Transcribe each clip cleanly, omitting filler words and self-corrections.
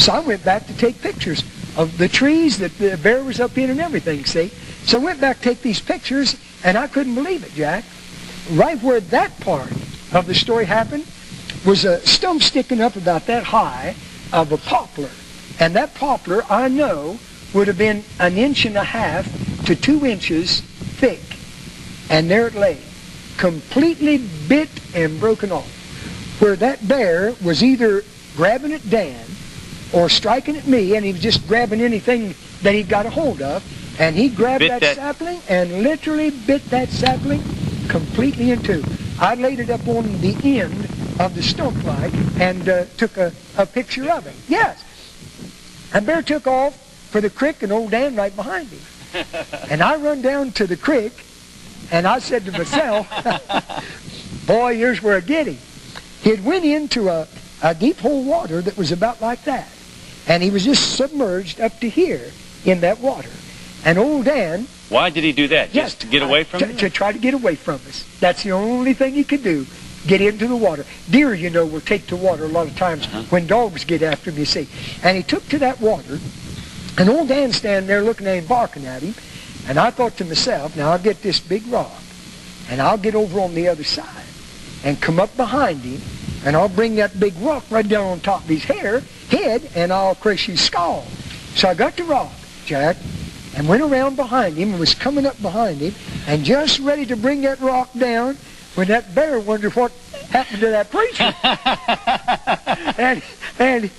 So I went back to take pictures of the trees that the bear was up in and everything, see? So I went back to take these pictures, and I couldn't believe it, Jack. Right where that part of the story happened was a stump sticking up about that high of a poplar. And that poplar, I know, would have been 1.5 to 2 inches thick. And there it lay, completely bit and broken off. Where that bear was either grabbing at Dan or striking at me, and he was just grabbing anything that he got a hold of, and he grabbed that sapling and literally bit that sapling completely in two. I laid it up on the end of the stump like and took a picture of it. Yes. And bear took off for the creek and old Dan right behind him. And I run down to the creek, and I said to myself, boy, here's where I get him. He had went into a deep hole water that was about like that. And he was just submerged up to here in that water. And old Dan... Why did he do that? Just to get away from us? To try to get away from us. That's the only thing he could do. Get into the water. Deer, you know, will take to water a lot of times when dogs get after him, you see. And he took to that water, and old Dan standing there looking at him, barking at him. And I thought to myself, now I'll get this big rock, and I'll get over on the other side, and come up behind him, and I'll bring that big rock right down on top of his head, and I'll crush his skull. So I got the rock, Jack, and went around behind him and was coming up behind him and just ready to bring that rock down when that bear wondered what happened to that preacher. and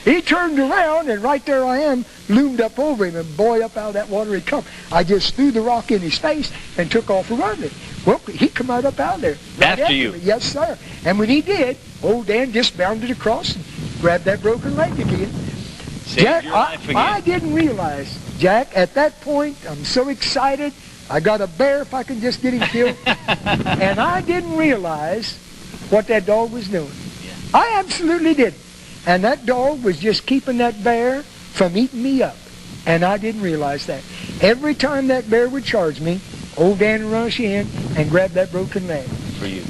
he turned around, and right there I am, loomed up over him, and boy, up out of that water he come. I just threw the rock in his face and took off running. Well, he come right up out there. Right after you? Me. Yes, sir. And when he did, old Dan just bounded across and grabbed that broken leg again. Jack, I didn't realize, Jack, at that point, I'm so excited. I got a bear if I can just get him killed. And I didn't realize what that dog was doing. Yeah. I absolutely didn't. And that dog was just keeping that bear from eating me up. And I didn't realize that. Every time that bear would charge me, old Dan would rush in and grab that broken leg. For you.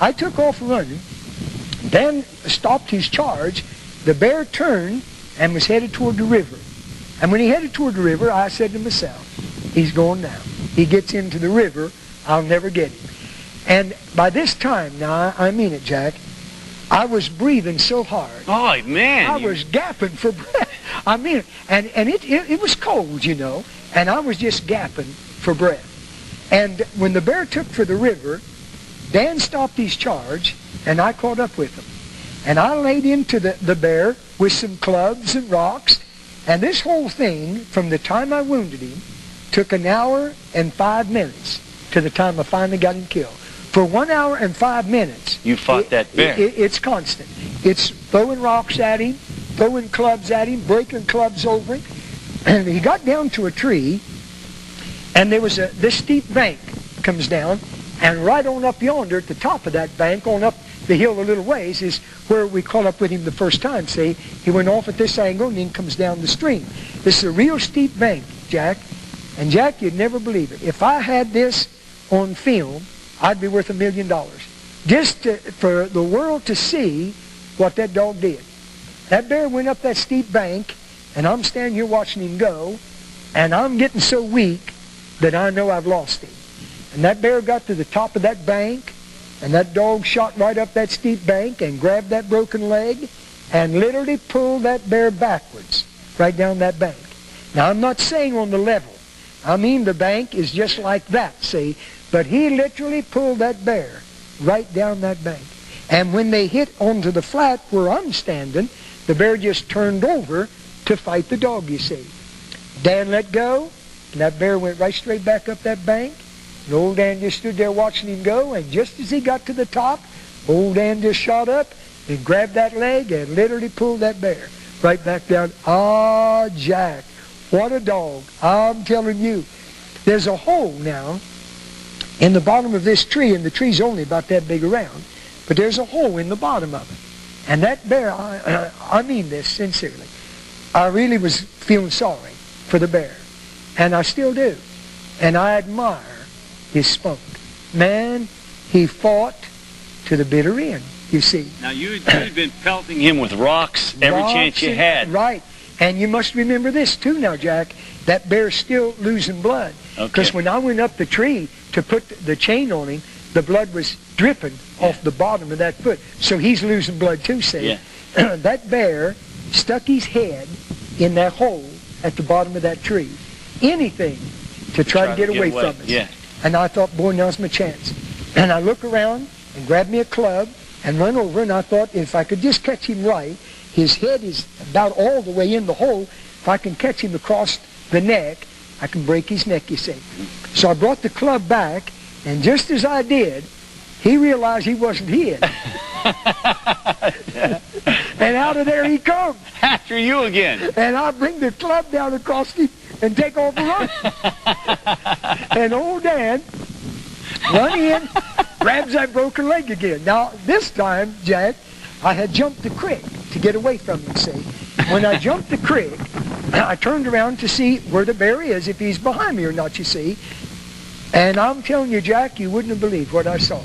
I took off running. Dan stopped his charge. The bear turned and was headed toward the river. And when he headed toward the river, I said to myself, he's going down. He gets into the river, I'll never get him. And by this time, now I mean it, Jack, I was breathing so hard. Oh, man. I was gapping for breath. I mean it. And it was cold, you know, and I was just gapping for breath. And when the bear took for the river, Dan stopped his charge, and I caught up with him. And I laid into the bear with some clubs and rocks, and this whole thing, from the time I wounded him, took 1 hour and 5 minutes to the time I finally got him killed. For 1 hour and 5 minutes. You fought that bear. It's constant. It's throwing rocks at him, throwing clubs at him, breaking clubs over him. And he got down to a tree, and there was this steep bank comes down, and right on up yonder at the top of that bank, on up the hill a little ways, is where we caught up with him the first time, see? He went off at this angle and then comes down the stream. This is a real steep bank, Jack. And Jack, you'd never believe it. If I had this on film, I'd be worth $1 million. Just for the world to see what that dog did. That bear went up that steep bank, and I'm standing here watching him go, and I'm getting so weak that I know I've lost him. And that bear got to the top of that bank, and that dog shot right up that steep bank and grabbed that broken leg and literally pulled that bear backwards right down that bank. Now, I'm not saying on the level. I mean, the bank is just like that, see? But he literally pulled that bear right down that bank. And when they hit onto the flat where I'm standing, the bear just turned over to fight the dog, you see. Dan let go, and that bear went right straight back up that bank. And old Dan just stood there watching him go, and just as he got to the top, old Dan just shot up and grabbed that leg and literally pulled that bear right back down. Ah, Jack, what a dog. I'm telling you. There's a hole now in the bottom of this tree, and the tree's only about that big around, but there's a hole in the bottom of it. And that bear, I mean this sincerely, I really was feeling sorry for the bear, and I still do. And I admire his spunk. Man, he fought to the bitter end. you see. Now, you'd been pelting him with rocks every chance you had. Right. And you must remember this, too, now, Jack. That bear's still losing blood. Because when I went up the tree to put the chain on him, the blood was dripping off the bottom of that foot. So he's losing blood, too, see. Yeah. That bear stuck his head in that hole at the bottom of that tree. Anything to try to get away from us. Yeah. And I thought, boy, now's my chance. And I look around and grab me a club and run over, and I thought if I could just catch him right, his head is about all the way in the hole. If I can catch him across the neck, I can break his neck, you see. So I brought the club back, and just as I did, he realized he wasn't hid. And out of there he comes. After you again. And I bring the club down across him and take off and run. And old Dan run in, grabs that broken leg again. Now, this time, Jack, I had jumped the creek to get away from him, see. When I jumped the creek, I turned around to see where the bear is, if he's behind me or not, you see. And I'm telling you, Jack, you wouldn't have believed what I saw.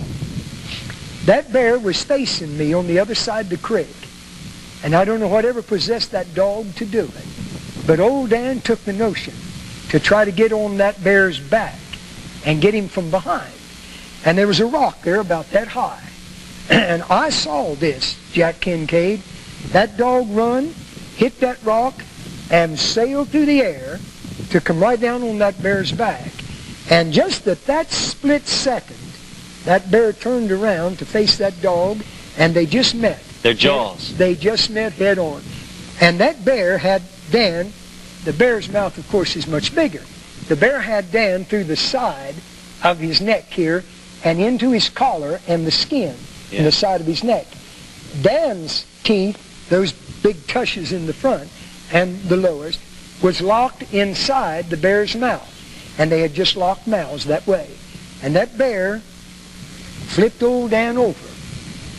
That bear was facing me on the other side of the creek. And I don't know whatever possessed that dog to do it. But old Dan took the notion to try to get on that bear's back and get him from behind. And there was a rock there about that high. And I saw this, Jack Kincaid. That dog run, hit that rock, and sailed through the air to come right down on that bear's back. And just at that split second, that bear turned around to face that dog, and they just met. Their jaws. They just met head on. And that bear had Dan, the bear's mouth, of course, is much bigger. The bear had Dan through the side of his neck here and into his collar and the skin in the side of his neck. Dan's teeth, those big tushes in the front and the lowers, was locked inside the bear's mouth. And they had just locked mouths that way. And that bear flipped old Dan over.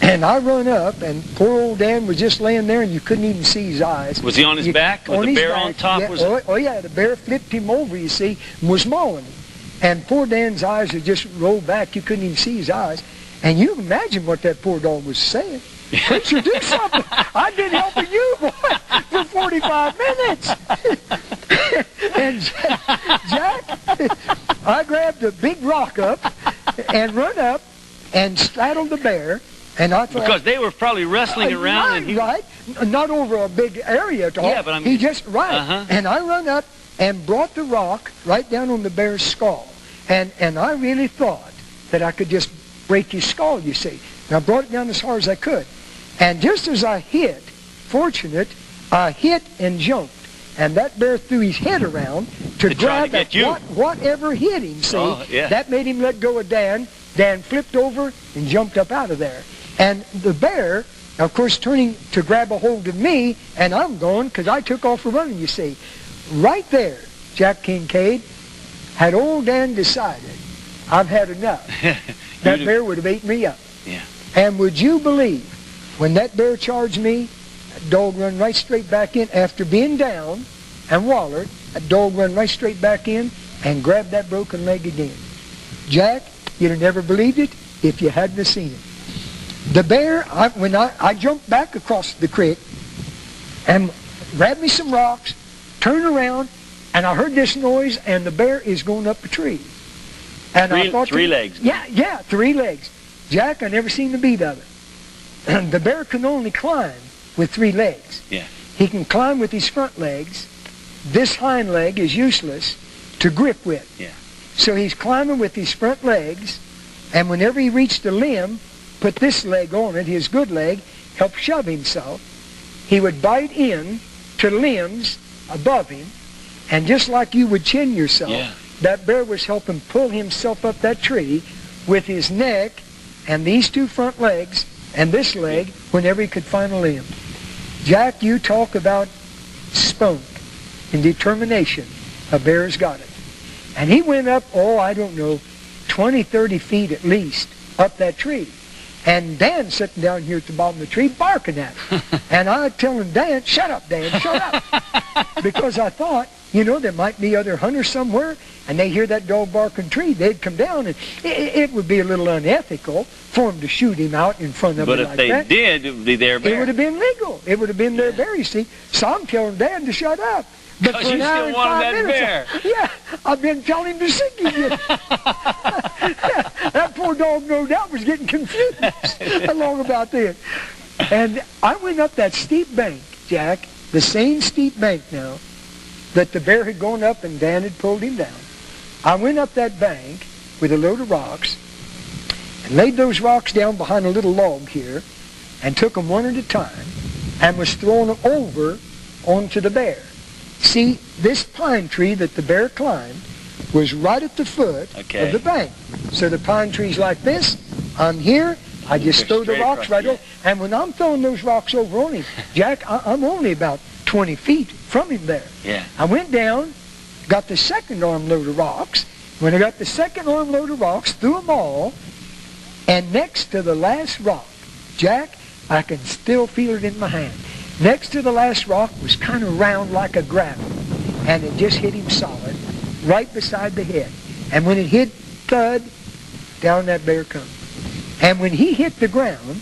And I run up, and poor old Dan was just laying there, and you couldn't even see his eyes. Was he on his back? Was the bear on top? Yeah. Oh, yeah, the bear flipped him over, you see, and was mauling him. And poor Dan's eyes had just rolled back. You couldn't even see his eyes. And you can imagine what that poor dog was saying. Preacher, do something. I've been helping you, boy, for 45 minutes. And Jack, I grabbed a big rock up and run up and straddled the bear. And I thought, because they were probably wrestling around. Right, and he... right. Not over a big area at all. Yeah, but I mean... He just, right. And I run up and brought the rock right down on the bear's skull. And I really thought that I could just break his skull, you see. And I brought it down as hard as I could. And just as I hit, fortunate, I hit and jumped. And that bear threw his head around to grab at whatever hit him, see. Oh, yeah. That made him let go of Dan. Dan flipped over and jumped up out of there. And the bear, of course, turning to grab a hold of me, and I'm going because I took off running, you see. Right there, Jack Kincaid, had old Dan decided, I've had enough. That bear would have ate me up. Yeah. And would you believe, when that bear charged me, that dog run right straight back in. After being down and wallered, that dog run right straight back in and grabbed that broken leg again. Jack, you'd have never believed it if you hadn't have seen it. The bear, when I jumped back across the creek and grabbed me some rocks, turned around, and I heard this noise, and the bear is going up a tree. And I thought, three legs. Yeah, 3 legs. Jack, I never seen the beat of it. And the bear can only climb with 3 legs. Yeah. He can climb with his front legs. This hind leg is useless to grip with. Yeah. So he's climbing with his front legs, and whenever he reached a limb, put this leg on it, his good leg, help shove himself. He would bite in to limbs above him, and just like you would chin yourself, that bear was helping pull himself up that tree with his neck and these 2 front legs and this leg whenever he could find a limb. Jack, you talk about spunk and determination. A bear's got it. And he went up, I don't know, 20, 30 feet at least up that tree. And Dan sitting down here at the bottom of the tree barking at it. And I telling Dan, shut up, Dan, shut up. Because I thought, there might be other hunters somewhere, and they hear that dog barking tree, they'd come down, and it would be a little unethical for them to shoot him out in front of But me if like they that. did, it would be their bear. It would have been legal. It would have been their bear, you see. So I'm telling Dan to shut up. But Because for you an hour still and wanted 5 that minutes, bear. yeah, I've been telling him to sink him. That poor dog, no doubt, was getting confused along about this. And I went up that steep bank, Jack, the same steep bank now that the bear had gone up and Dan had pulled him down. I went up that bank with a load of rocks and laid those rocks down behind a little log here and took them one at a time and was throwing them over onto the bear. See, this pine tree that the bear climbed was right at the foot of the bank. So the pine tree's like this. I'm here. I just throw the rocks right over. And when I'm throwing those rocks over on him, Jack, I'm only about 20 feet from him there. Yeah. I went down, got the second armload of rocks. When I got the second armload of rocks, threw them all, and next to the last rock, Jack, I can still feel it in my hand. Next to the last rock was kind of round like a gravel, and it just hit him solid, right beside the head. And when it hit, thud, down that bear come. And when he hit the ground,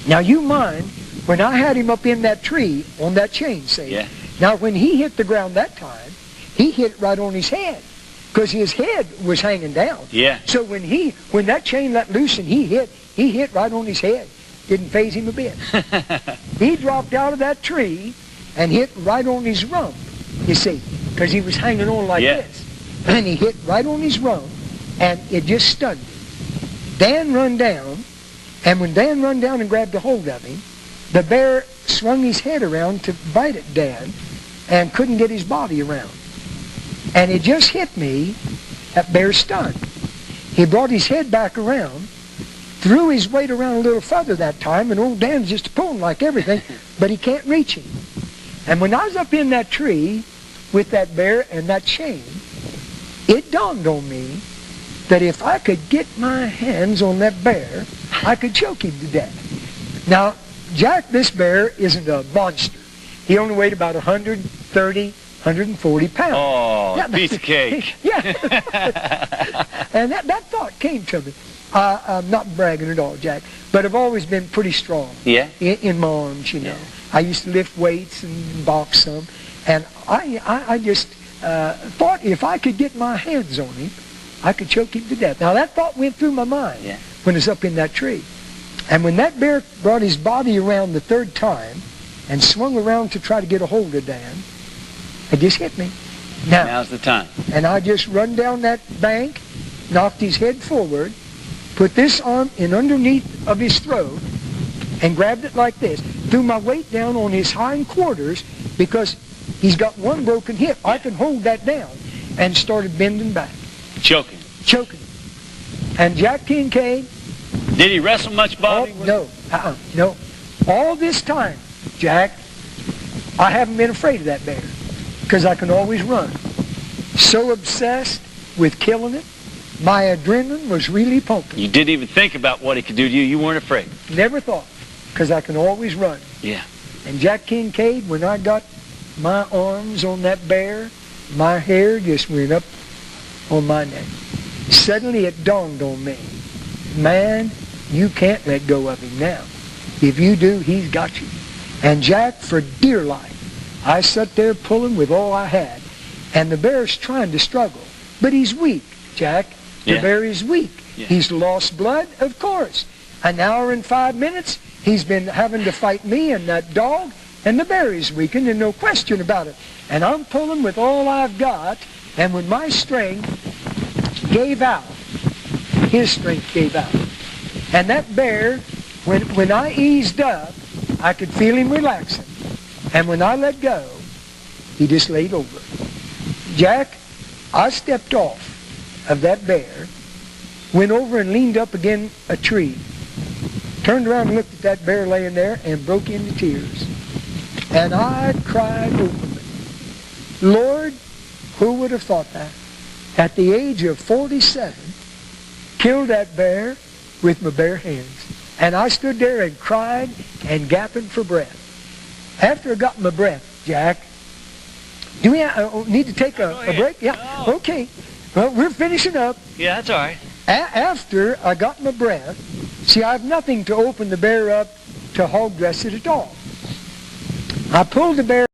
now you mind, when I had him up in that tree on that chain, say, now when he hit the ground that time, he hit right on his head, because his head was hanging down. Yeah. So when that chain let loose and he hit right on his head. Didn't faze him a bit. He dropped out of that tree and hit right on his rump, you see, because he was hanging on like this. And he hit right on his rump, and it just stunned him. Dan run down, and when Dan run down and grabbed a hold of him, the bear swung his head around to bite at Dan and couldn't get his body around. And it just hit me, that bear's stunned. He brought his head back around, threw his weight around a little further that time, and old Dan's just pulling like everything, but he can't reach him. And when I was up in that tree with that bear and that chain, it dawned on me that if I could get my hands on that bear, I could choke him to death. Now, Jack, this bear isn't a monster. He only weighed about 130, 140 pounds. Oh, piece of cake. Yeah. And that thought came to me. I'm not bragging at all, Jack, but I've always been pretty strong in my arms, you know. I used to lift weights and box some, and I just thought if I could get my hands on him, I could choke him to death. Now, that thought went through my mind when I was up in that tree. And when that bear brought his body around the third time and swung around to try to get a hold of Dan, it just hit me. Now's the time. And I just run down that bank, knocked his head forward, put this arm in underneath of his throat, and grabbed it like this. Threw my weight down on his hind quarters because he's got one broken hip. I can hold that down. And started bending back. Choking. And Jack Kincaid... Did he wrestle much, Bobby? No. No. All this time, Jack, I haven't been afraid of that bear because I can always run. So obsessed with killing it, my adrenaline was really pumping. You didn't even think about what he could do to you. You weren't afraid. Never thought, because I can always run. Yeah. And Jack Kincaid, when I got my arms on that bear, my hair just went up on my neck. Suddenly it dawned on me, man, you can't let go of him now. If you do, he's got you. And Jack, for dear life, I sat there pulling with all I had. And the bear's trying to struggle. But he's weak, Jack. The bear is weak. He's lost blood, of course. An hour and 5 minutes, he's been having to fight me and that dog, and the bear is weakened, and no question about it. And I'm pulling with all I've got, and when my strength gave out, his strength gave out. And that bear, when I eased up, I could feel him relaxing. And when I let go, he just laid over. Jack, I stepped off of that bear, went over and leaned up against a tree, turned around and looked at that bear laying there and broke into tears. And I cried openly. Lord, who would have thought that? At the age of 47, killed that bear with my bare hands. And I stood there and cried and gasping for breath. After I got my breath, Jack, do we need to take a break? Yeah. No. Okay. Well, we're finishing up. Yeah, that's all right. After I got my breath, see, I have nothing to open the bear up to hog dress it at all. I pulled the bear